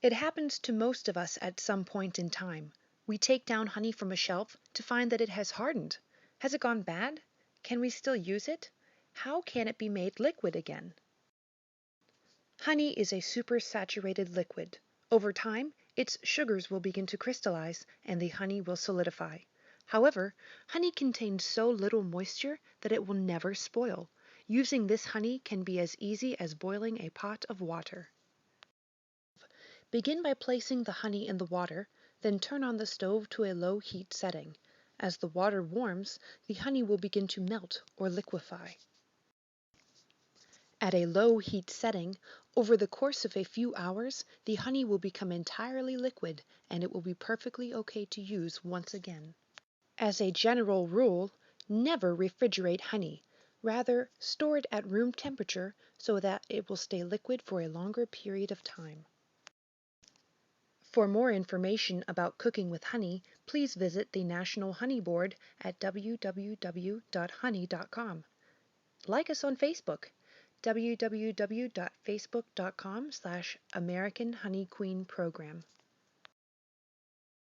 It happens to most of us at some point in time. We take down honey from a shelf to find that it has hardened. Has it gone bad? Can we still use it? How can it be made liquid again? Honey is a supersaturated liquid. Over time, its sugars will begin to crystallize and the honey will solidify. However, honey contains so little moisture that it will never spoil. Using this honey can be as easy as boiling a pot of water. Begin by placing the honey in the water, then turn on the stove to a low heat setting. As the water warms, the honey will begin to melt or liquefy. At a low heat setting, over the course of a few hours, the honey will become entirely liquid and it will be perfectly okay to use once again. As a general rule, never refrigerate honey. Rather, store it at room temperature so that it will stay liquid for a longer period of time. For more information about cooking with honey, please visit the National Honey Board at www.honey.com. Like us on Facebook, www.facebook.com/American Honey Queen Program.